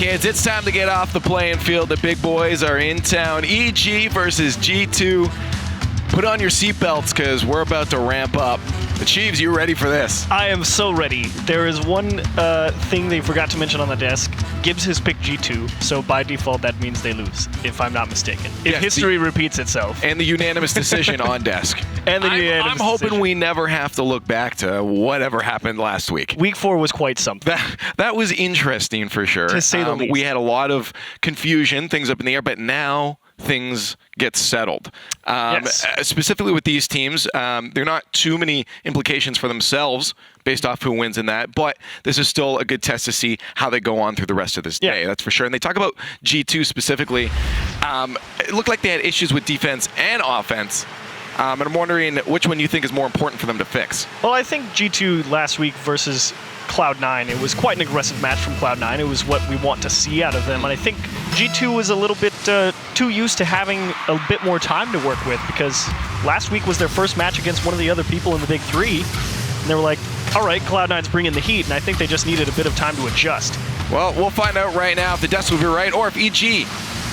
kids. It's time to get off the playing field. The big boys are in town. EG versus G2. Put on your seatbelts because we're about to ramp up. The Chiefs, you ready for this? I am so ready. There is one thing they forgot to mention on the desk. Gibbs has picked G2, so by default that means they lose, if I'm not mistaken. If history repeats itself. And the unanimous decision on desk. And the unanimous I'm hoping decision. we never have to look back to whatever happened last week. Week 4 was quite something. That was interesting for sure. To say the least. We had a lot of confusion, things up in the air, but now things get settled. Yes. Specifically with these teams, there are not too many implications for themselves based off who wins in that, but this is still a good test to see how they go on through the rest of this day, that's for sure. And they talk about G2 specifically. It looked like they had issues with defense and offense. And I'm wondering which one you think is more important for them to fix. Well, I think G2 last week versus Cloud9, it was quite an aggressive match from Cloud9. It was what we want to see out of them. And I think G2 was a little bit too used to having a bit more time to work with, because last week was their first match against one of the other people in the Big Three. And they were like, all right, Cloud9's bringing the heat. And I think they just needed a bit of time to adjust. Well, we'll find out right now if the desk will be right or if EG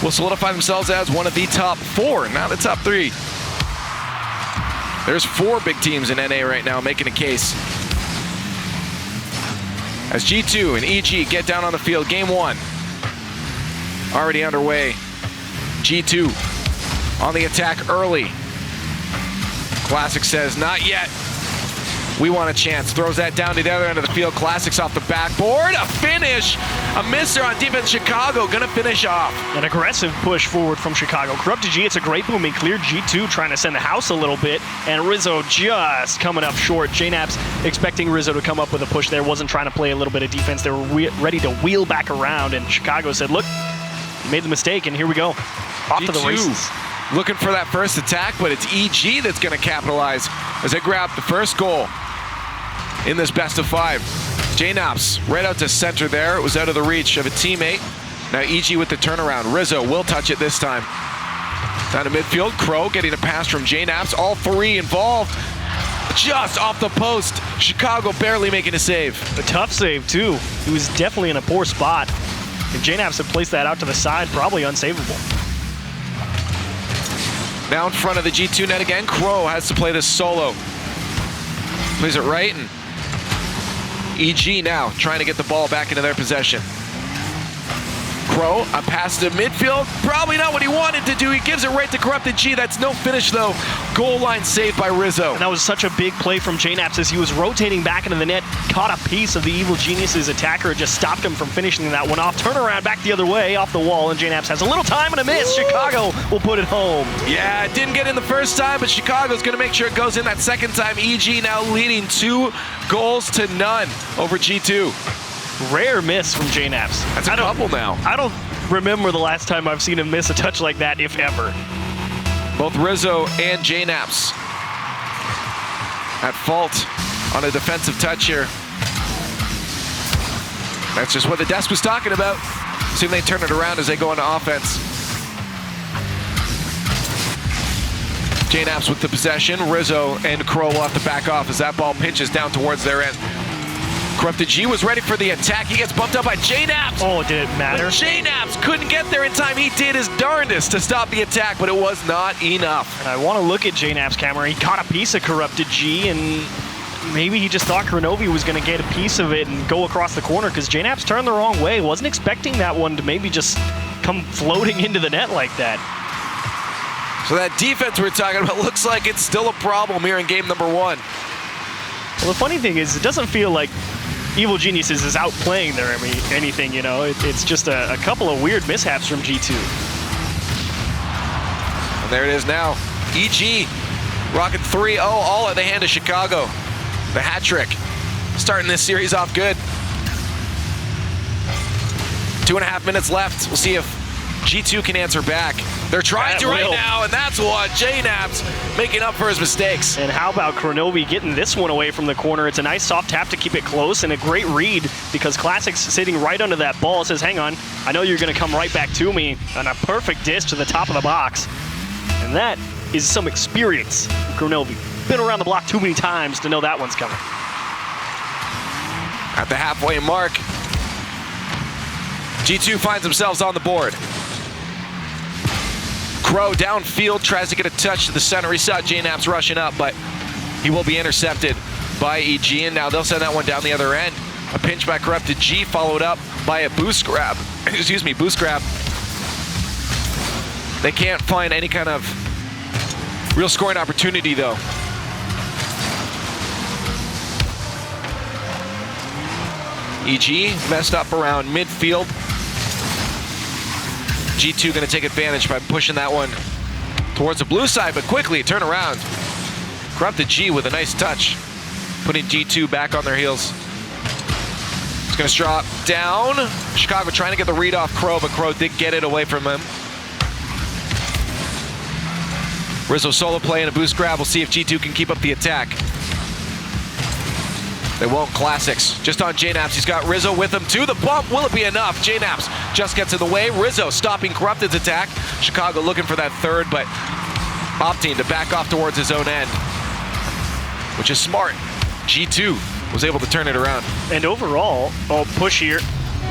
will solidify themselves as one of the top 4, not the top 3. There's 4 big teams in NA right now making a case. As G2 and EG get down on the field, game 1 already underway. G2 on the attack early. Classic says, not yet. We want a chance. Throws that down to the other end of the field. Classics off the backboard. A finish. A misser on defense. Chicago gonna finish off. An aggressive push forward from Chicago. Corrupted G, it's a great booming clear. G2 trying to send the house a little bit. And Rizzo just coming up short. JNAP's expecting Rizzo to come up with a push there. Wasn't trying to play a little bit of defense. They were ready to wheel back around. And Chicago said, look, you made the mistake. And here we go. Off to the races. Looking for that first attack, but it's EG that's gonna capitalize as they grab the first goal in this best of 5. JNAPS right out to center there. It was out of the reach of a teammate. Now EG with the turnaround. Rizzo will touch it this time. Down to midfield. Crow getting a pass from JNAPS. All 3 involved. Just off the post. Chicago barely making a save. A tough save, too. He was definitely in a poor spot. If JNAPS had placed that out to the side, probably unsavable. Now in front of the G2 net again. Crow has to play this solo. Plays it right, and EG now trying to get the ball back into their possession. Crow, a pass to midfield. Probably not what he wanted to do. He gives it right to Corrupted G. That's no finish, though. Goal line saved by Rizzo. And that was such a big play from JNAPS as he was rotating back into the net, caught a piece of the Evil Genius's attacker, just stopped him from finishing that one off. Turnaround back the other way, off the wall, and JNAPS has a little time and a miss. Chicago will put it home. Yeah, it didn't get in the first time, but Chicago's going to make sure it goes in that second time. EG now leading 2 goals to none over G2. Rare miss from JNAPS. That's a couple now. I don't remember the last time I've seen him miss a touch like that, if ever. Both Rizzo and JNAPS at fault on a defensive touch here. That's just what the desk was talking about. See if they turn it around as they go into offense. JNAPS with the possession. Rizzo and Crow will have to back off as that ball pinches down towards their end. Corrupted G was ready for the attack. He gets bumped up by JNAPS. Oh, did it matter? But JNAPS couldn't get there in time. He did his darndest to stop the attack, but it was not enough. And I want to look at JNAP's camera. He caught a piece of Corrupted G, and maybe he just thought Kronovi was going to get a piece of it and go across the corner, because JNAPS turned the wrong way. Wasn't expecting that one to maybe just come floating into the net like that. So that defense we're talking about looks like it's still a problem here in game number 1. Well, the funny thing is, it doesn't feel like Evil Geniuses is outplaying their anything, you know. It's just a couple of weird mishaps from G2. And there it is now. EG rocking 3-0, all at the hand of Chicago. The hat trick. Starting this series off good. 2.5 minutes left. We'll see if G2 can answer back. They're trying to right now, and that's what JNAPS making up for his mistakes. And how about Kronovi getting this one away from the corner? It's a nice soft tap to keep it close, and a great read because Classic's sitting right under that ball. Says, hang on, I know you're going to come right back to me. And a perfect dish to the top of the box. And that is some experience, Kronovi. Been around the block too many times to know that one's coming. At the halfway mark, G2 finds themselves on the board. Crow downfield tries to get a touch to the center. He saw JNaps rushing up, but he will be intercepted by EG, and now they'll send that one down the other end. A pinch by Corrupted G followed up by a boost grab. Excuse me, boost grab. They can't find any kind of real scoring opportunity though. EG messed up around midfield. G2 gonna take advantage by pushing that one towards the blue side, but quickly turn around. Corrupted G with a nice touch, putting G2 back on their heels. It's gonna drop down. Chicago trying to get the read off Crow, but Crow did get it away from him. Rizzo solo play and a boost grab. We'll see if G2 can keep up the attack. They won't. Classics just on JNaps. He's got Rizzo with him to the bump. Will it be enough? JNaps just gets in the way. Rizzo stopping Corrupted's attack. Chicago looking for that third, but opting to back off towards his own end, which is smart. G2 was able to turn it around. And overall, push here.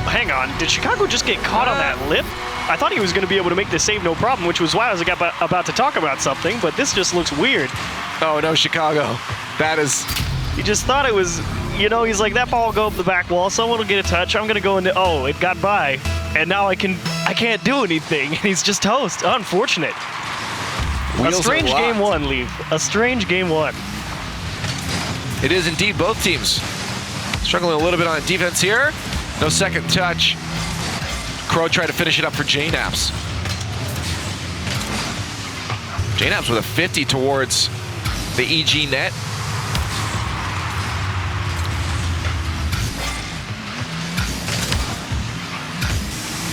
Hang on, did Chicago just get caught on that lip? I thought he was going to be able to make the save no problem, which was why I was about to talk about something, but this just looks weird. Oh no, Chicago. That is... He just thought it was, you know, he's like, that ball will go up the back wall, someone will get a touch, I'm going to go into, oh, it got by, and now I can't do anything. He's just toast. Unfortunate. Wheels a strange game one, Leave. A strange game one. It is indeed. Both teams struggling a little bit on defense here. No second touch. Crow tried to finish it up for JNaps. JNaps with a 50 towards the EG net.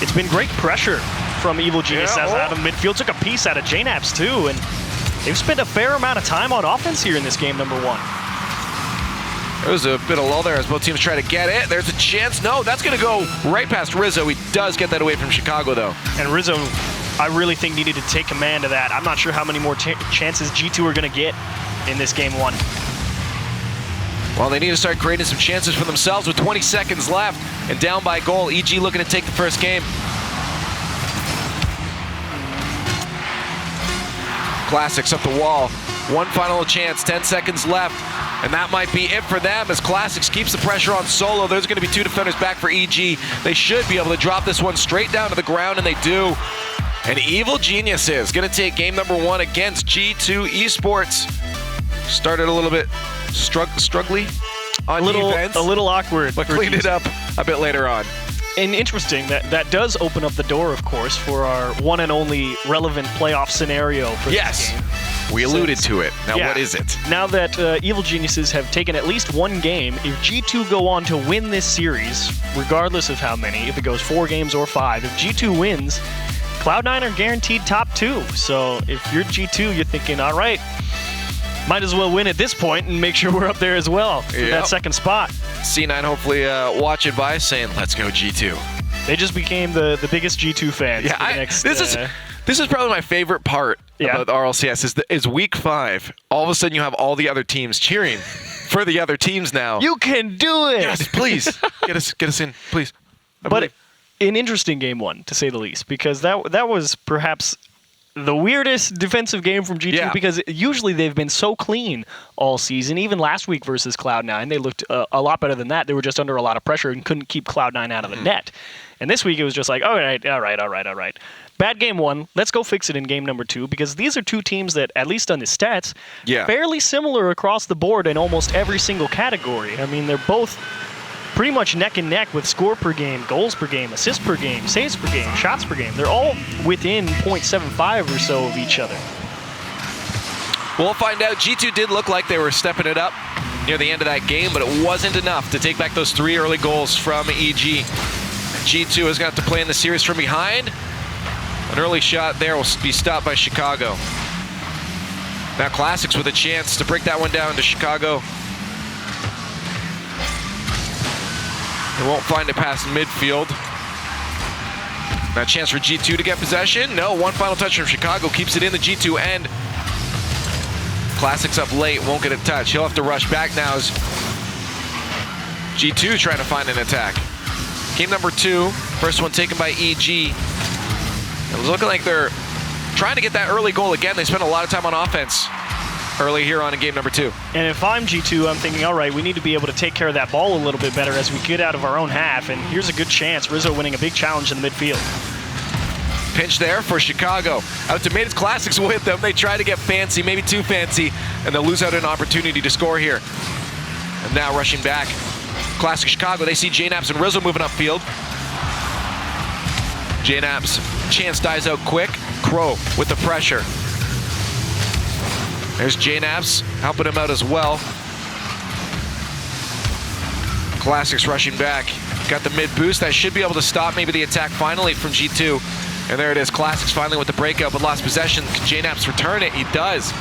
It's been great pressure from Evil Genius out of midfield. Took a piece out of JNaps too, and they've spent a fair amount of time on offense here in this game number one. There was a bit of lull there as both teams try to get it. There's a chance. No, that's going to go right past Rizzo. He does get that away from Chicago, though. And Rizzo, I really think, needed to take command of that. I'm not sure how many more chances G2 are going to get in this game one. Well, they need to start creating some chances for themselves with 20 seconds left and down by goal. EG looking to take the first game. Classics up the wall. One final chance, 10 seconds left. And that might be it for them as Classics keeps the pressure on Solo. There's going to be two defenders back for EG. They should be able to drop this one straight down to the ground, and they do. And Evil Genius is going to take game number one against G2 eSports. Started a little bit struggly on defense. A little awkward. But cleaned it up a bit later on. And interesting, that does open up the door, of course, for our one and only relevant playoff scenario for this game. We alluded to it. Now, what is it? Now that Evil Geniuses have taken at least one game, if G2 go on to win this series, regardless of how many, if it goes 4 games or 5, if G2 wins, Cloud9 are guaranteed top 2. So if you're G2, you're thinking, all right, might as well win at this point and make sure we're up there as well for that second spot. C9 hopefully watching by saying, let's go G2. They just became the biggest G2 fans. Yeah, this is probably my favorite part about the RLCS is week 5. All of a sudden you have all the other teams cheering for the other teams now. You can do it! Yes, please. Get us in, please. But an interesting game one, to say the least, because that was perhaps the weirdest defensive game from G2 because usually they've been so clean all season. Even last week versus Cloud9, they looked a lot better than that. They were just under a lot of pressure and couldn't keep Cloud9 out of the net. And this week it was just like, all right. Bad game one. Let's go fix it in game number 2 because these are two teams that, at least on the stats, fairly similar across the board in almost every single category. I mean, they're both pretty much neck and neck with score per game, goals per game, assists per game, saves per game, shots per game. They're all within 0.75 or so of each other. We'll find out. G2 did look like they were stepping it up near the end of that game, but it wasn't enough to take back those 3 early goals from EG. G2 has got to play in the series from behind. An early shot there will be stopped by Chicago. Now Classics with a chance to break that one down to Chicago. They won't find it past midfield. Now a chance for G2 to get possession. No, one final touch from Chicago keeps it in the G2 end. Classics up late, won't get a touch. He'll have to rush back now as G2 trying to find an attack. Game number 2 First one taken by EG. It was looking like they're trying to get that early goal again. They spent a lot of time on offense early here on in game number 2. And if I'm G2, I'm thinking, all right, we need to be able to take care of that ball a little bit better as we get out of our own half. And here's a good chance. Rizzo winning a big challenge in the midfield. Pinch there for Chicago. Out to mid, Classics with them. They try to get fancy, maybe too fancy, and they'll lose out an opportunity to score here. And now rushing back. Classic Chicago, they see JNaps and Rizzo moving upfield. JNaps, chance dies out quick. Crow with the pressure. There's JNaps helping him out as well. Classics rushing back. Got the mid boost. That should be able to stop maybe the attack finally from G2. And there it is. Classics finally with the breakout, but lost possession. Can JNaps return it? He does.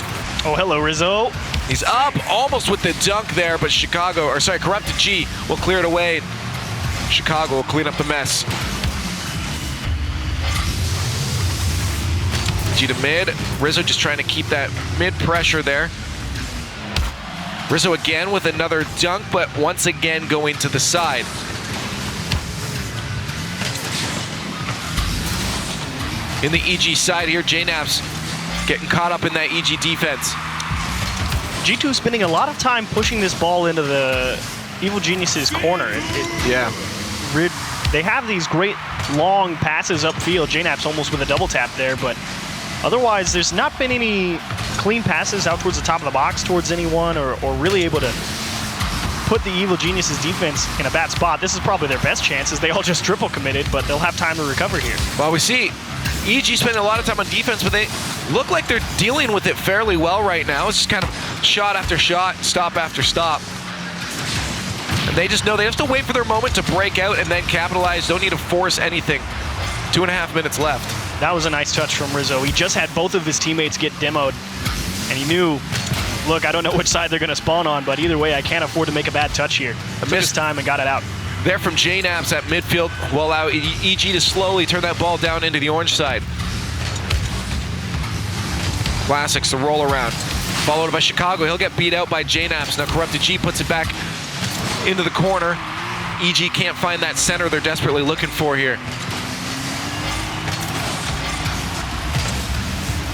Oh, hello, Rizzo. He's up almost with the dunk there, but Corrupted G will clear it away. Chicago will clean up the mess. G to mid. Rizzo just trying to keep that mid pressure there. Rizzo again with another dunk, but once again going to the side. In the EG side here, JNaps getting caught up in that EG defense. G2 spending a lot of time pushing this ball into the Evil Genius's corner. They have these great long passes upfield. JNaps almost with a double tap there, but otherwise there's not been any clean passes out towards the top of the box towards anyone or really able to put the Evil Genius's defense in a bad spot. This is probably their best chance as they all just triple committed, but they'll have time to recover here. Well, we see EG spending a lot of time on defense, but they look like they're dealing with it fairly well right now. It's just kind of shot after shot, stop after stop. And they just know they have to wait for their moment to break out and then capitalize. Don't need to force anything. 2.5 minutes left. That was a nice touch from Rizzo. He just had both of his teammates get demoed, and he knew, look, I don't know which side they're going to spawn on, but either way, I can't afford to make a bad touch here. Took his time and got it out. There from JNaps at midfield will allow EG to slowly turn that ball down into the orange side. Classics, the roll around. Followed by Chicago. He'll get beat out by JNaps. Now Corrupted G puts it back into the corner. EG can't find that center they're desperately looking for here.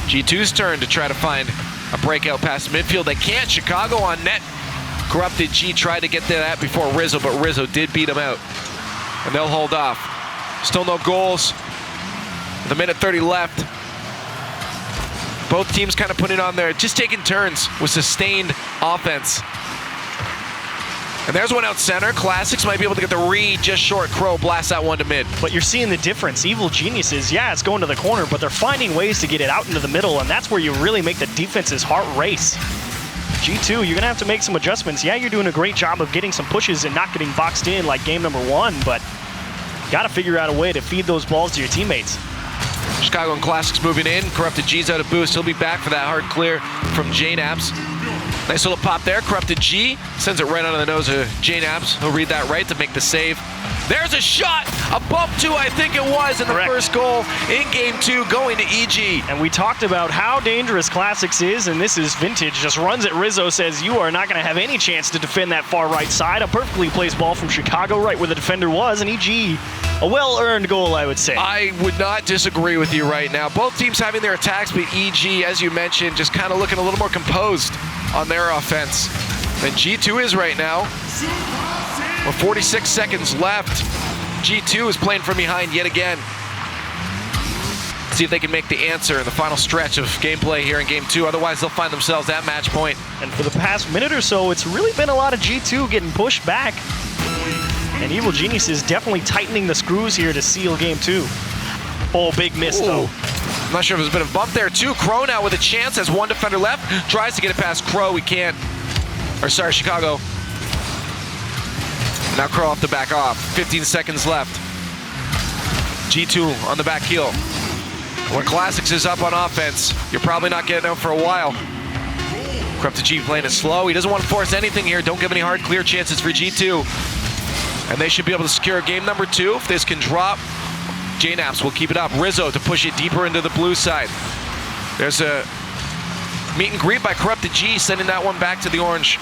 G2's turn to try to find a breakout past midfield. They can't. Chicago on net. Corrupted G tried to get to that before Rizzo, but Rizzo did beat him out. And they'll hold off. Still no goals. With a minute 30 left. Both teams kind of putting on there, just taking turns with sustained offense. And there's one out center. Classics might be able to get the read just short. Crow blasts that one to mid. But you're seeing the difference. Evil Geniuses, yeah, it's going to the corner, but they're finding ways to get it out into the middle, and that's where you really make the defense's heart race. G2, you're going to have to make some adjustments. Yeah, you're doing a great job of getting some pushes and not getting boxed in like game number 1, but you got to figure out a way to feed those balls to your teammates. Chicago and Classics moving in. Corrupted G's out of boost. He'll be back for that hard clear from JNaps. Nice little pop there. Corrupted G sends it right under the nose of JNaps. He'll read that right to make the save. There's a shot, a bump two, I think it was, in the first goal in game 2 going to EG. And we talked about how dangerous Classics is, and this is vintage. Just runs at Rizzo, says you are not going to have any chance to defend that far right side. A perfectly placed ball from Chicago right where the defender was, and EG, a well-earned goal, I would say. I would not disagree with you right now. Both teams having their attacks, but EG, as you mentioned, just kind of looking a little more composed on their offense than G2 is right now. With 46 seconds left, G2 is playing from behind yet again. See if they can make the answer in the final stretch of gameplay here in game 2. Otherwise, they'll find themselves at match point. And for the past minute or so, it's really been a lot of G2 getting pushed back. And Evil Genius is definitely tightening the screws here to seal game 2. Oh, big miss, though. I'm not sure if there's a bit of a bump there, too. Crow now with a chance, has one defender left. Tries to get it past Crow. He can't. Or, sorry, Chicago. Now Crow off the back off. 15 seconds left. G2 on the back heel. When Classics is up on offense, you're probably not getting out for a while. Corrupted G playing it slow. He doesn't want to force anything here. Don't give any hard clear chances for G2. And they should be able to secure game number 2. If this can drop, JNaps will keep it up. Rizzo to push it deeper into the blue side. There's a meet and greet by Corrupted G, sending that one back to the orange.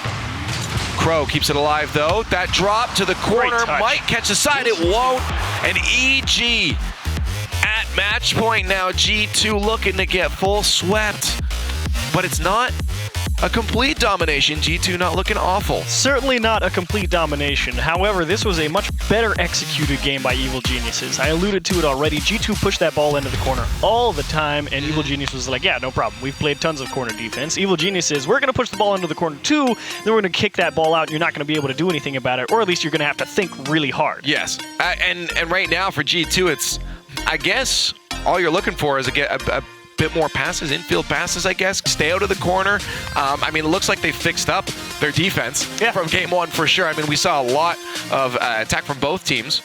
Crow keeps it alive, though. That drop to the corner might catch the side. It won't. And EG at match point now. G2 looking to get full swept. But it's not a complete domination. G2 not looking awful. Certainly not a complete domination. However, this was a much better executed game by Evil Geniuses. I alluded to it already. G2 pushed that ball into the corner all the time, and Evil Genius was like, yeah, no problem. We've played tons of corner defense. Evil Geniuses, we're going to push the ball into the corner too, then we're going to kick that ball out, and you're not going to be able to do anything about it, or at least you're going to have to think really hard. Yes. And right now for G2, it's, I guess, all you're looking for is a bit more passes, infield passes, I guess. Stay out of the corner. I mean, it looks like they fixed up their defense from game one for sure. I mean, we saw a lot of attack from both teams,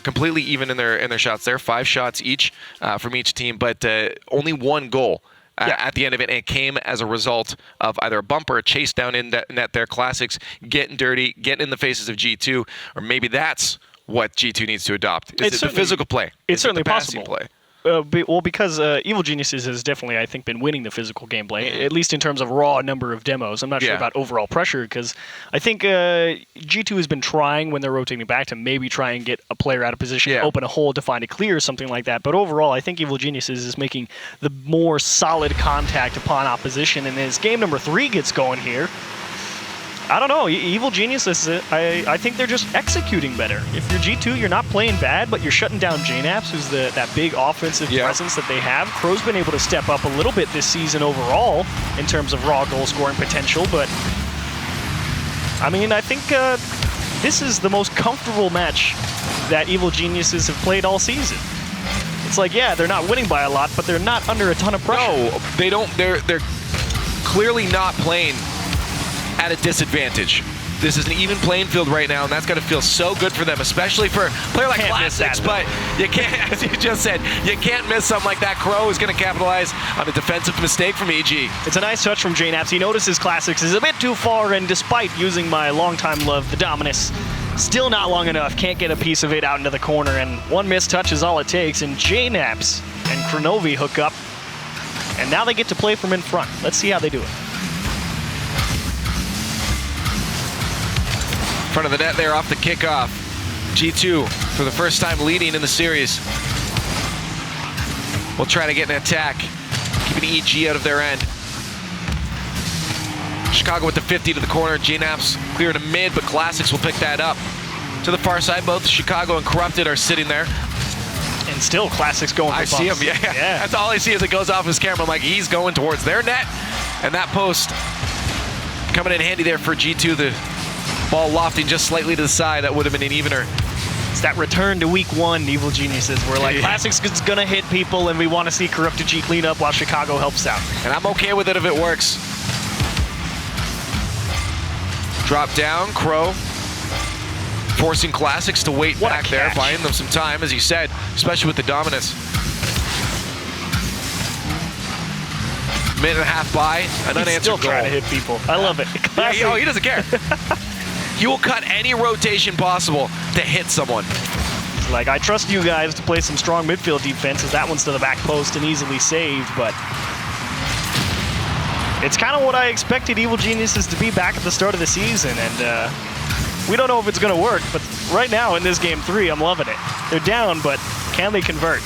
completely even in their shots there. 5 shots each from each team, but only 1 goal at the end of it, and it came as a result of either a bump or a chase down in net there. Classics getting dirty, getting in the faces of G2, or maybe that's what G2 needs to adopt. Is it the physical play? It's certainly possible. Play? Well, because Evil Geniuses has definitely, I think, been winning the physical gameplay, at least in terms of raw number of demos. I'm not sure about overall pressure, because I think G2 has been trying, when they're rotating back, to maybe try and get a player out of position, open a hole to find a clear or something like that. But overall, I think Evil Geniuses is making the more solid contact upon opposition, and as game number 3 gets going here, I don't know. Evil Geniuses, I think they're just executing better. If you're G2, you're not playing bad, but you're shutting down JNAPS, who's that big offensive presence that they have. Crow's been able to step up a little bit this season overall in terms of raw goal scoring potential, but I mean, I think this is the most comfortable match that Evil Geniuses have played all season. It's like, yeah, they're not winning by a lot, but they're not under a ton of pressure. No, they don't. They're clearly not playing at a disadvantage. This is an even playing field right now, and that's got to feel so good for them, especially for a player like Classics. But you can't, as you just said, you can't miss something like that. Crow is going to capitalize on a defensive mistake from EG. It's a nice touch from JNAPS. He notices Classics is a bit too far, and despite using my longtime love, the Dominus, still not long enough. Can't get a piece of it out into the corner, and 1 missed touch is all it takes, and JNAPS and Kronovi hook up, and now they get to play from in front. Let's see how they do it. Front of the net there off the kickoff. G2 for the first time leading in the series. We'll try to get an attack, keeping EG out of their end. Chicago with the 50 to the corner. JNAPS clear to mid, but Classics will pick that up. To the far side, both Chicago and Corrupted are sitting there. And still Classics going for I see him, yeah. That's all I see as it goes off his camera. I'm like, he's going towards their net. And that post coming in handy there for G2. The ball lofting just slightly to the side. That would have been an evener. It's that return to week 1, Evil Geniuses. We're like, Classics is going to hit people, and we want to see Corrupted G clean up while Chicago helps out. And I'm okay with it if it works. Drop down, Crow. Forcing Classics to wait back there, buying them some time, as you said, especially with the Dominus. Minute and a half by, an unanswered still goal. Trying to hit people. I love it. Yeah, he doesn't care. He will cut any rotation possible to hit someone. Like, I trust you guys to play some strong midfield defense, as that one's to the back post and easily saved, but it's kind of what I expected Evil Geniuses to be back at the start of the season, and we don't know if it's going to work, but right now in this game 3, I'm loving it. They're down, but can they convert?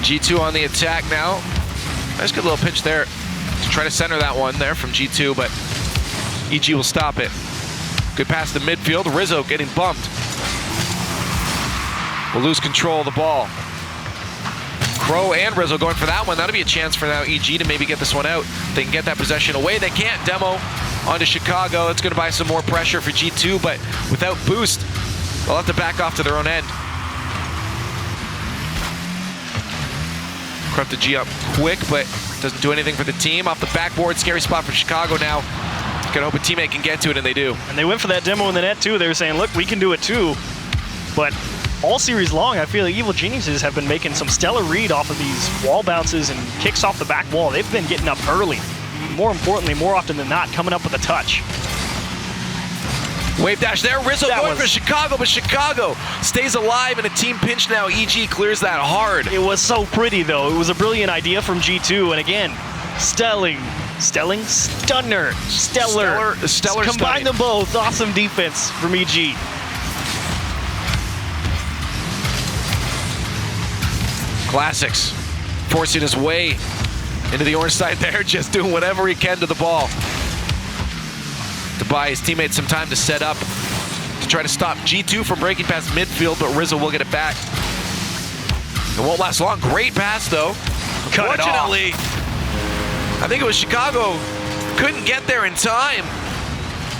G2 on the attack now. Nice good little pitch there to try to center that one there from G2, but EG will stop it. Good pass to midfield. Rizzo getting bumped. Will lose control of the ball. Crow and Rizzo going for that one. That'll be a chance for now EG to maybe get this one out. They can get that possession away. They can't. Demo onto Chicago. It's going to buy some more pressure for G2, but without boost, they'll have to back off to their own end. Corrupted G up quick, but doesn't do anything for the team. Off the backboard, scary spot for Chicago now. Gonna hope a teammate can get to it, and they do. And they went for that demo in the net too. They were saying, look, we can do it too. But all series long, I feel like Evil Geniuses have been making some stellar read off of these wall bounces and kicks off the back wall. They've been getting up early. More importantly, more often than not, coming up with a touch. Wave dash there. Rizzo going for Chicago, but Chicago stays alive in a team pinch now. EG clears that hard. It was so pretty, though. It was a brilliant idea from G2. And again, Stellar. Combine them both. Awesome defense from EG. Classics forcing his way into the orange side there, just doing whatever he can to the ball to buy his teammates some time to set up to try to stop G2 from breaking past midfield, but Rizzo will get it back. It won't last long. Great pass, though. Unfortunately, I think it was Chicago couldn't get there in time.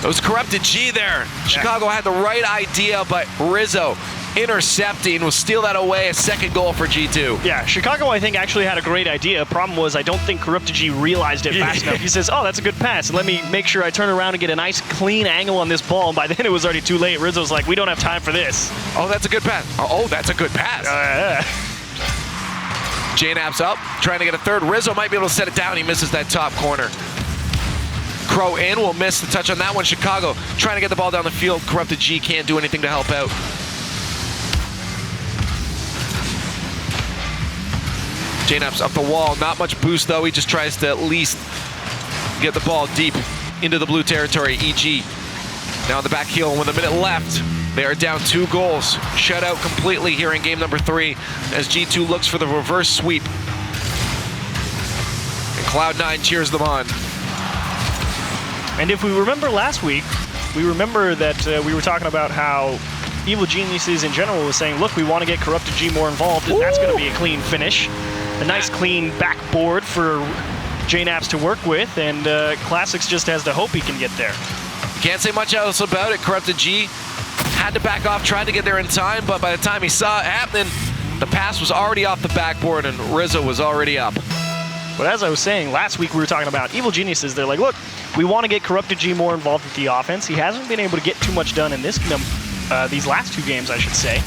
It was Corrupted G there. Chicago had the right idea, but Rizzo intercepting will steal that away. A second goal for G2. Yeah, Chicago, I think, actually had a great idea. Problem was, I don't think Corrupted G realized it fast enough. He says, oh, that's a good pass. Let me make sure I turn around and get a nice, clean angle on this ball. And by then, it was already too late. Rizzo's like, we don't have time for this. Oh, that's a good pass. Oh, that's a good pass. J-Naps up, trying to get a third. Rizzo might be able to set it down. He misses that top corner. Crow in will miss the touch on that one. Chicago trying to get the ball down the field. Corrupted G can't do anything to help out. J-Naps up the wall. Not much boost, though. He just tries to at least get the ball deep into the blue territory. EG now on the back heel with a minute left. They are down 2 goals. Shut out completely here in game number 3 as G2 looks for the reverse sweep. And Cloud9 cheers them on. And if we remember last week, we remember that we were talking about how Evil Geniuses in general was saying, look, we want to get Corrupted G more involved, and that's going to be a clean finish. A nice clean backboard for J-Naps to work with, and Classics just has to hope he can get there. Can't say much else about it. Corrupted G had to back off, tried to get there in time, but by the time he saw it happening, the pass was already off the backboard and Rizzo was already up. But as I was saying, last week we were talking about Evil Geniuses. They're like, look, we want to get Corrupted G more involved with the offense. He hasn't been able to get too much done in these last 2 games, I should say.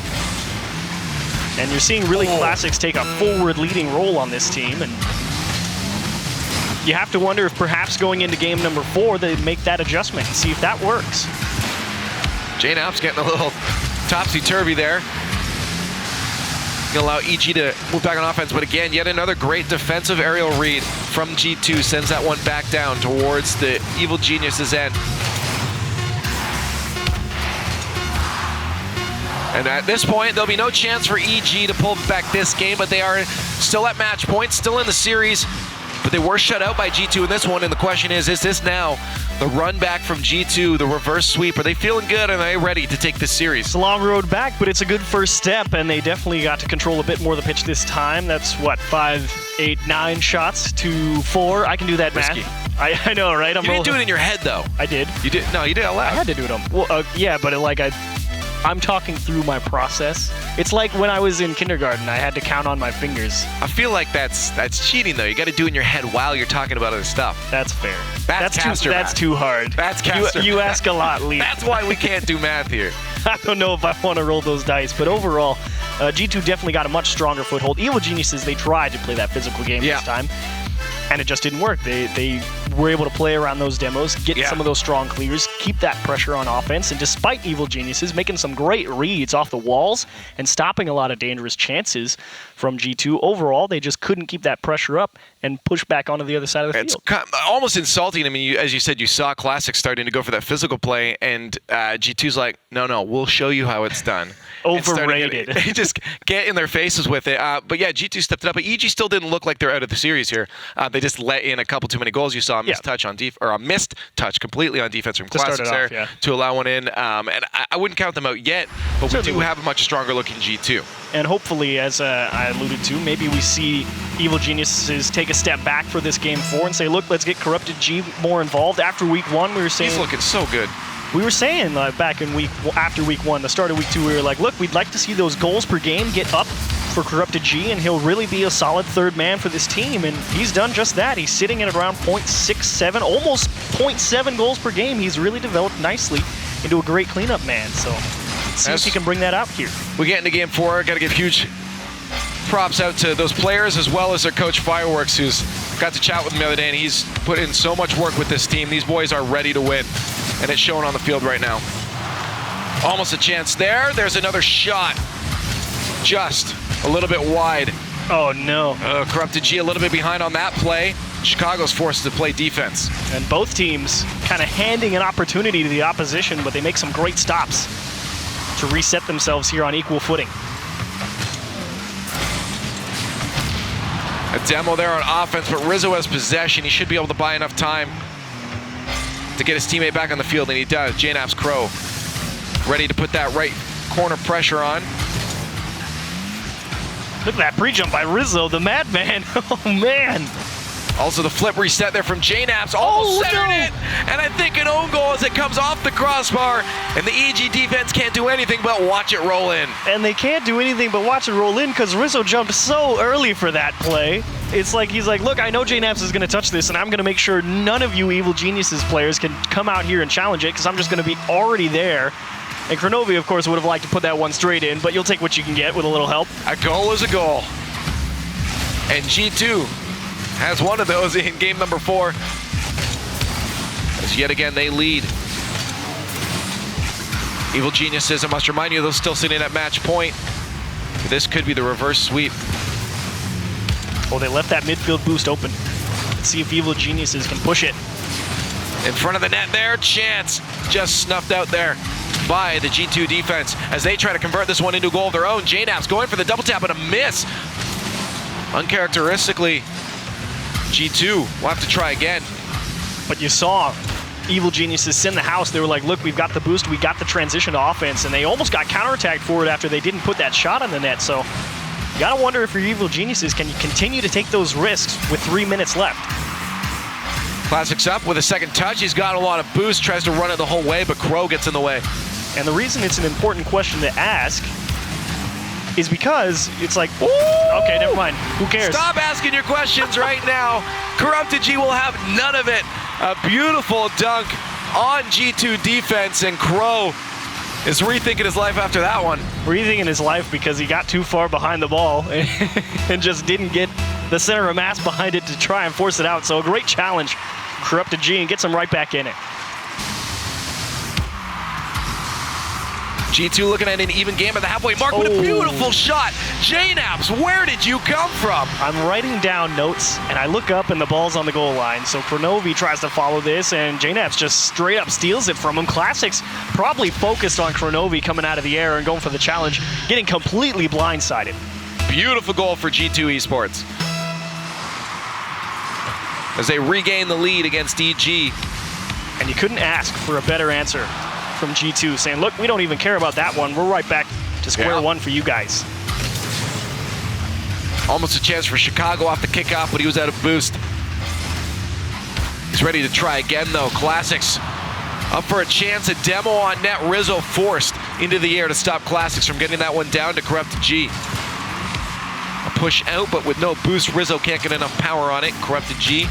And you're seeing really Classics take a forward leading role on this team. And you have to wonder if perhaps going into game number 4, they make that adjustment and see if that works. J-Naps getting a little topsy-turvy there. Gonna allow EG to move back on offense, but again, yet another great defensive aerial read from G2. Sends that one back down towards the Evil Geniuses end. And at this point, there'll be no chance for EG to pull back this game, but they are still at match point, still in the series. But they were shut out by G2 in this one, and the question is this now the run back from G2, the reverse sweep? Are they feeling good? Are they ready to take this series? It's a long road back, but it's a good first step, and they definitely got to control a bit more of the pitch this time. That's, what, 5, 8, 9 shots to 4? I can do that math. I know, right? You didn't do it in your head, though. I did. You did? No, you did out loud. I had to do it. Well, yeah, but I'm talking through my process. It's like when I was in kindergarten, I had to count on my fingers. I feel like that's cheating, though. You got to do it in your head while you're talking about other stuff. That's fair. That's too hard. That's caster. You ask a lot, Lee. That's why we can't do math here. I don't know if I want to roll those dice, but overall, G2 definitely got a much stronger foothold. Evil Geniuses, they tried to play that physical game this time, and it just didn't work. They were able to play around those demos, get some of those strong clears, keep that pressure on offense, and despite Evil Geniuses making some great reads off the walls and stopping a lot of dangerous chances from G2, overall, they just couldn't keep that pressure up and push back onto the other side of the field. It's almost insulting. I mean, as you said, you saw Classic starting to go for that physical play, and G2's like, no, we'll show you how it's done. Overrated. They just get in their faces with it. But yeah, G2 stepped it up. But EG still didn't look like they're out of the series here. They just let in a couple too many goals. You saw a missed touch on a missed touch completely on defense from Classics there to allow one in. And I wouldn't count them out yet, but we do have a much stronger looking G2. And hopefully, as I alluded to, maybe we see Evil Geniuses take a step back for this game 4 and say, look, let's get Corrupted G more involved. After week 1, we were saying... He's looking so good. We were saying back in after week 1, the start of week 2, we were like, look, we'd like to see those goals per game get up for Corrupted G, and he'll really be a solid third man for this team, and he's done just that. He's sitting at around 0.67, almost 0.7 goals per game. He's really developed nicely into a great cleanup man, so let's see if he can bring that out here. We get into game 4, got to give huge props out to those players as well as their coach Fireworks, who's got to chat with him the other day, and he's put in so much work with this team. These boys are ready to win, and it's showing on the field right now. Almost a chance there. There's another shot. Just a little bit wide. Oh, no. Corrupted G a little bit behind on that play. Chicago's forced to play defense. And both teams kind of handing an opportunity to the opposition, but they make some great stops to reset themselves here on equal footing. A demo there on offense, but Rizzo has possession. He should be able to buy enough time to get his teammate back on the field, and he does. JNAP's Crow ready to put that right corner pressure on. Look at that pre-jump by Rizzo, the madman. Oh, man. Also the flip reset there from JNAP's, almost centered it, and I think an own goal as it comes off the crossbar, and the EG defense can't do anything but watch it roll in. And they can't do anything but watch it roll in because Rizzo jumped so early for that play. It's like he's like, look, I know JNAP's is going to touch this, and I'm going to make sure none of you Evil Geniuses players can come out here and challenge it because I'm just going to be already there. And Kronovi, of course, would have liked to put that one straight in, but you'll take what you can get with a little help. A goal is a goal. And G2 has one of those in game number 4. As yet again, they lead. Evil Geniuses, I must remind you, they're still sitting at match point. This could be the reverse sweep. Oh, they left that midfield boost open. Let's see if Evil Geniuses can push it. In front of the net there, chance just snuffed out there by the G2 defense as they try to convert this one into a goal of their own. JNAP's going for the double tap, but a miss. Uncharacteristically, G2 will have to try again. But you saw Evil Geniuses send the house. They were like, look, we've got the boost, we got the transition to offense, and they almost got counterattacked for it after they didn't put that shot on the net. So you gotta wonder if your Evil Geniuses can continue to take those risks with 3 minutes left. Classics up with a second touch. He's got a lot of boost, tries to run it the whole way, but Crow gets in the way. And the reason it's an important question to ask is because it's like, ooh, okay, never mind. Who cares? Stop asking your questions right now. Corrupted G will have none of it. A beautiful dunk on G2 defense, and Crow is rethinking his life after that one. Rethinking his life because he got too far behind the ball and just didn't get the center of mass behind it to try and force it out. So a great challenge. Corrupted G and gets him right back in it. G2 looking at an even game at the halfway mark with a beautiful shot. JNAP's, where did you come from? I'm writing down notes, and I look up, and the ball's on the goal line. So Kronovi tries to follow this, and JNAP's just straight up steals it from him. Classics probably focused on Kronovi coming out of the air and going for the challenge, getting completely blindsided. Beautiful goal for G2 eSports as they regain the lead against EG. And you couldn't ask for a better answer from G2, saying, look, we don't even care about that one. We're right back to square one for you guys. Almost a chance for Chicago off the kickoff, but he was out of boost. He's ready to try again, though. Classics up for a chance. A demo on net. Rizzo forced into the air to stop Classics from getting that one down to Corrupted G. A push out, but with no boost, Rizzo can't get enough power on it. Corrupted G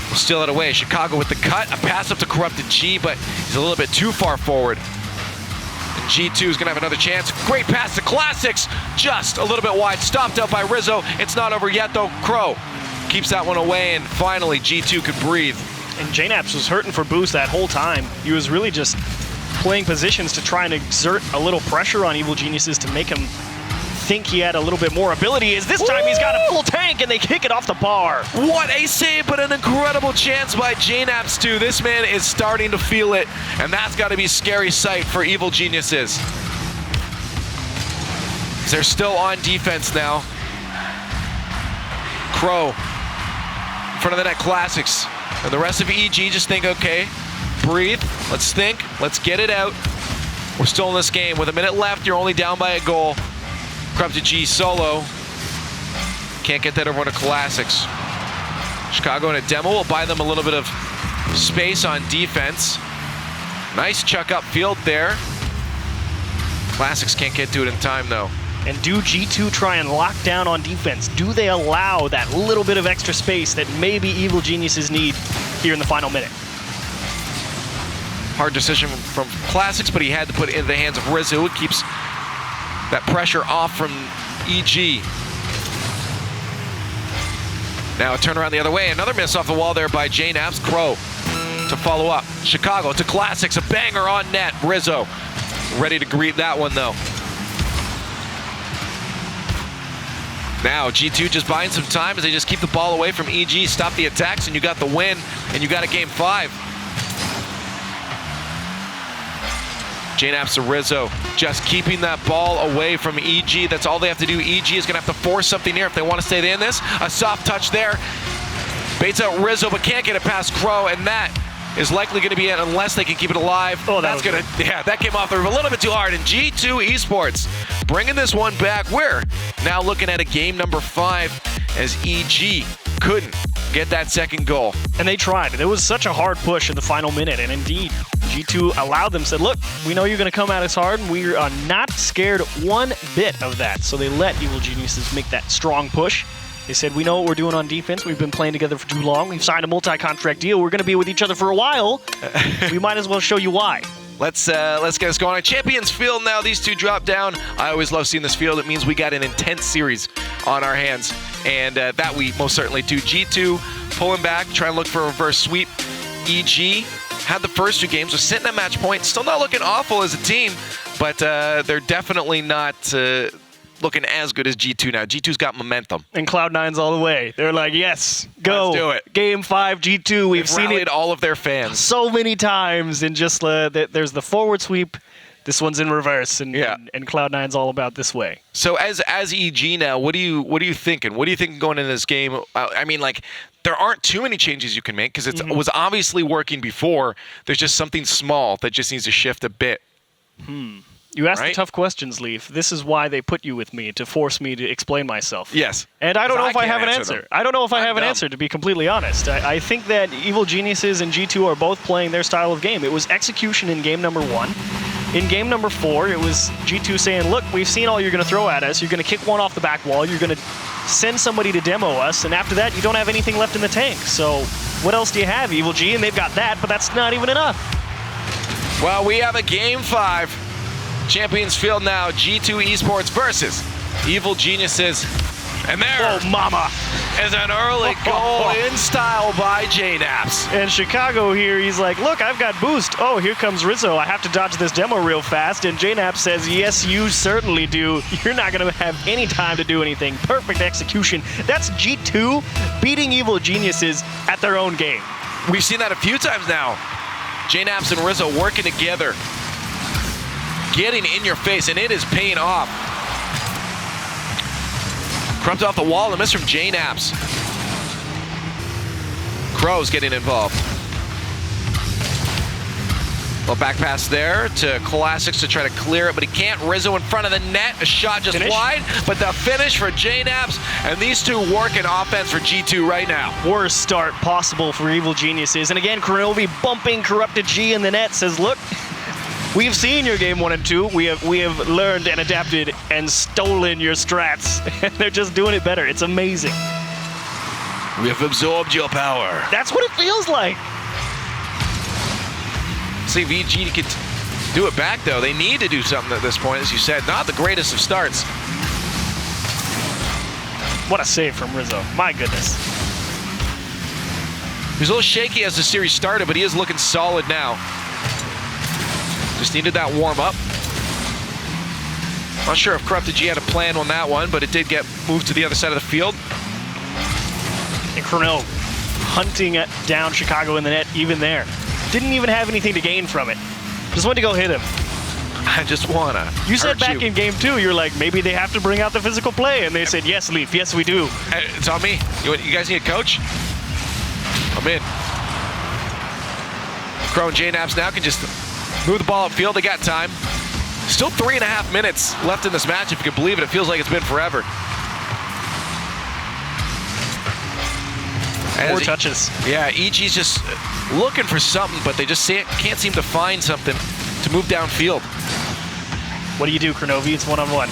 will steal it away. Chicago with the cut. A pass up to Corrupted G, but he's a little bit too far forward. And G2 is going to have another chance. Great pass to Classics. Just a little bit wide. Stopped out by Rizzo. It's not over yet, though. Crow keeps that one away, and finally G2 could breathe. And JNAP's was hurting for boost that whole time. He was really just playing positions to try and exert a little pressure on Evil Geniuses to make him think he had a little bit more ability. As this time he's got a full tank and they kick it off the bar. What a save, but an incredible chance by JNAP's too. This man is starting to feel it, and that's got to be a scary sight for Evil Geniuses. They're still on defense now. Crow in front of the net. Classics. And the rest of EG just think, okay, breathe, let's think, let's get it out. We're still in this game. With a minute left, you're only down by a goal. Corrupted G solo. Can't get that over to Classics. Chicago in a demo will buy them a little bit of space on defense. Nice chuck up field there. Classics can't get to it in time, though. And do G2 try and lock down on defense? Do they allow that little bit of extra space that maybe Evil Geniuses need here in the final minute? Hard decision from Classics, but he had to put it into the hands of Rizzo. It keeps that pressure off from EG. Now a turnaround the other way. Another miss off the wall there by JNAP's. Crow to follow up. Chicago to Classics. A banger on net. Rizzo ready to greet that one, though. Now G2 just buying some time as they just keep the ball away from EG, stop the attacks, and you got the win, and you got a game 5. JNaps to Rizzo, just keeping that ball away from EG. That's all they have to do. EG is going to have to force something here if they want to stay in this. A soft touch there. Baits out Rizzo, but can't get it past Crow, and that is likely going to be it unless they can keep it alive. Oh, that's going to, yeah, that came off the roof a little bit too hard. And G2 Esports bringing this one back. We're now looking at a game number 5 as EG couldn't get that second goal. And they tried. There was such a hard push in the final minute, and indeed, G2 allowed them, said, look, we know you're going to come at us hard, and we are not scared one bit of that. So they let Evil Geniuses make that strong push. They said, we know what we're doing on defense. We've been playing together for too long. We've signed a multi-contract deal. We're going to be with each other for a while. We might as well show you why. Let's get us going on Champions Field now. These two drop down. I always love seeing this field. It means we got an intense series on our hands, and that we most certainly do. G2 pulling back, trying to look for a reverse sweep. EG had the first 2 games, was sitting at match point. Still not looking awful as a team, but they're definitely not looking as good as G2 now. G2's got momentum. And Cloud9's all the way. They're like, yes, go. Let's do it. Game 5, G2. We've They've seen rallied it all of their fans so many times. And just there's the forward sweep. This one's in reverse, and Cloud9's all about this way. So as EG now, what are you thinking? What are you thinking going into this game? I mean, like, there aren't too many changes you can make because it was obviously working before. There's just something small that just needs to shift a bit. You ask the tough questions, Leaf. This is why they put you with me, to force me to explain myself. Yes. And I don't know if I have an can't answer. them. I don't know if I have an dumb. answer, to be completely honest. I think that Evil Geniuses and G2 are both playing their style of game. It was execution in game number 1. In game number 4, it was G2 saying, look, we've seen all you're going to throw at us. You're going to kick one off the back wall. You're going to send somebody to demo us. And after that, you don't have anything left in the tank. So what else do you have, Evil G? And they've got that, but that's not even enough. Well, we have a game 5. Champions Field now. G2 Esports versus Evil Geniuses. And there mama, is an early goal in style by JNaps. And Chicago here, he's like, look, I've got boost. Oh, here comes Rizzo. I have to dodge this demo real fast. And JNaps says, yes, you certainly do. You're not going to have any time to do anything. Perfect execution. That's G2 beating Evil Geniuses at their own game. We've seen that a few times now. JNaps and Rizzo working together, getting in your face, and it is paying off. Crumbs off the wall, a miss from JNaps. Crow's getting involved. Well, back pass there to Classics to try to clear it, but he can't. Rizzo in front of the net, a shot just wide, but the finish for JNaps, and these two working offense for G2 right now. Worst start possible for Evil Geniuses. And again, Kronovi bumping Corrupted G in the net, says, look, we've seen your game 1 and 2. We have learned and adapted and stolen your strats. And they're just doing it better. It's amazing. We have absorbed your power. That's what it feels like. See if EG could do it back, though. They need to do something at this point, as you said. Not the greatest of starts. What a save from Rizzo. My goodness. He was a little shaky as the series started, but he is looking solid now. Just needed that warm-up. Not sure if Corrupted G had a plan on that one, but it did get moved to the other side of the field. And Cornell hunting down Chicago in the net, even there. Didn't even have anything to gain from it. Just went to go hit him. I just wanna. You said back in game 2, you're like, maybe they have to bring out the physical play, and they said, yes, Leaf, yes, we do. It's on me. You guys need a coach? I'm in. Crow and JNaps now can just move the ball upfield. They got time. Still 3.5 minutes left in this match, if you can believe it. It feels like it's been forever. More touches. Yeah, EG's just looking for something, but they just can't seem to find something to move downfield. What do you do, Kronovi? It's one-on-one.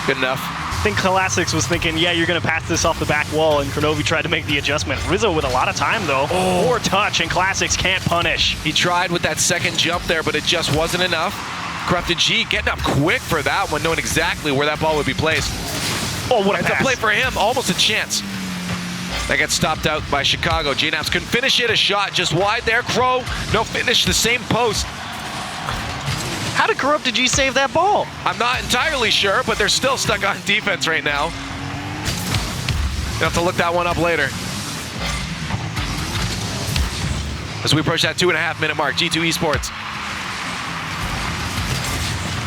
Good enough. I think Classics was thinking, yeah, you're going to pass this off the back wall, and Kronovi tried to make the adjustment. Rizzo with a lot of time, though. More touch, and Classics can't punish. He tried with that second jump there, but it just wasn't enough. Corrupted G getting up quick for that one, knowing exactly where that ball would be placed. Oh, what a pass. It's a play for him, almost a chance. That gets stopped out by Chicago. JNaps couldn't finish it. A shot just wide there. Crow, no finish, the same post. How did Corrupted G save that ball? I'm not entirely sure, but they're still stuck on defense right now. You'll have to look that one up later. As we approach that 2.5 minute mark, G2 Esports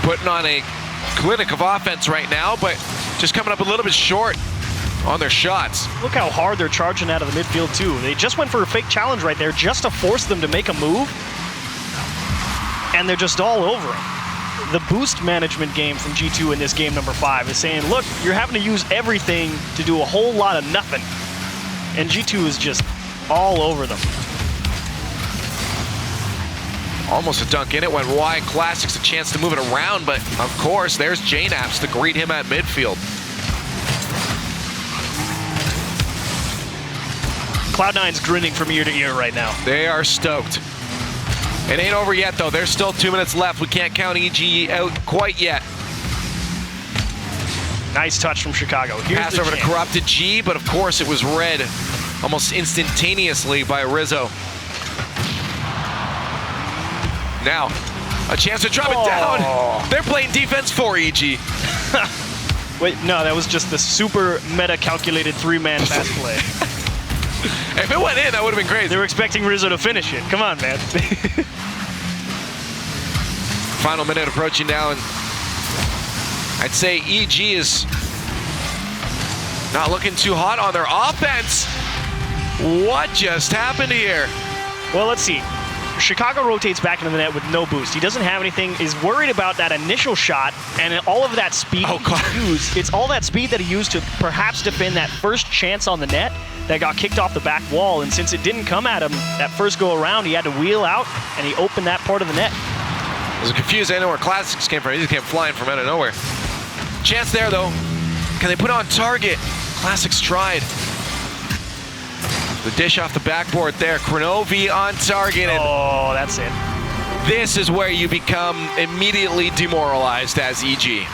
putting on a clinic of offense right now, but just coming up a little bit short on their shots. Look how hard they're charging out of the midfield too. They just went for a fake challenge right there just to force them to make a move, and they're just all over them. The boost management game from G2 in this game number 5 is saying, look, you're having to use everything to do a whole lot of nothing. And G2 is just all over them. Almost a dunk in it, went wide. Classics a chance to move it around, but of course, there's JNaps to greet him at midfield. Cloud9's grinning from ear to ear right now. They are stoked. It ain't over yet, though. There's still 2 minutes left. We can't count EG out quite yet. Nice touch from Chicago. Here's Pass over to Corrupted G, but of course it was read almost instantaneously by Rizzo. Now, a chance to drop it down. They're playing defense for EG. Wait, no, that was just the super meta calculated 3-man pass play. If it went in, that would have been crazy. They were expecting Rizzo to finish it. Come on, man. Final minute approaching now, and I'd say EG is not looking too hot on their offense. What just happened here? Well, let's see. Chicago rotates back into the net with no boost. He doesn't have anything, is worried about that initial shot, and all of that speed he used. It's all that speed that he used to perhaps defend that first chance on the net that got kicked off the back wall, and since it didn't come at him that first go around, he had to wheel out, and he opened that part of the net. I was confused. I didn't know where Classics came from. He just came flying from out of nowhere. Chance there, though. Can they put on target? Classics tried. The dish off the backboard there. Kronovi on target. And oh, that's it. this is where you become immediately demoralized as EG.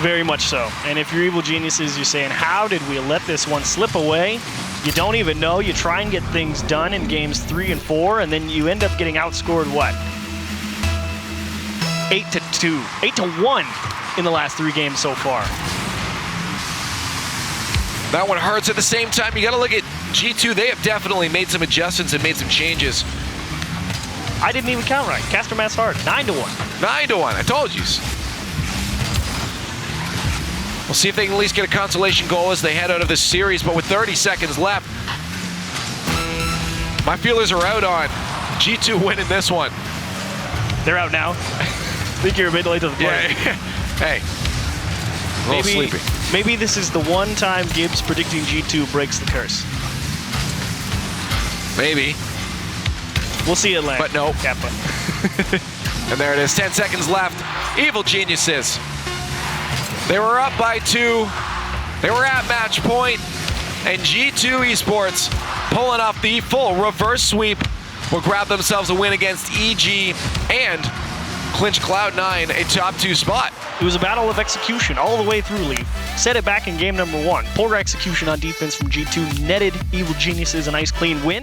Very much so. And if you're evil geniuses, you're saying, how did we let this one slip away? You don't even know. You try and get things done in games 3 and 4, and then you end up getting outscored, what? 8-2. 8-1 in the last 3 games so far. That one hurts. At the same time, you got to look at G2. They have definitely made some adjustments and made some changes. I didn't even count right. Caster Mass hard. 9-1. 9-1. I told you. We'll see if they can at least get a consolation goal as they head out of this series, but with 30 seconds left, my feelers are out on G2 winning this one. They're out now. I think you're a bit late to the play. Yeah. Hey, a little sleepy. Maybe this is the one time Gibbs predicting G2 breaks the curse. Maybe. We'll see it land. But no. Kappa. And there it is, 10 seconds left. Evil geniuses. They were up by 2. They were at match point. And G2 eSports, pulling off the full reverse sweep, will grab themselves a win against EG and clinch Cloud9 a top 2 spot. It was a battle of execution all the way through, Lee. Set it back in game number 1. Poor execution on defense from G2 netted Evil Geniuses a nice clean win.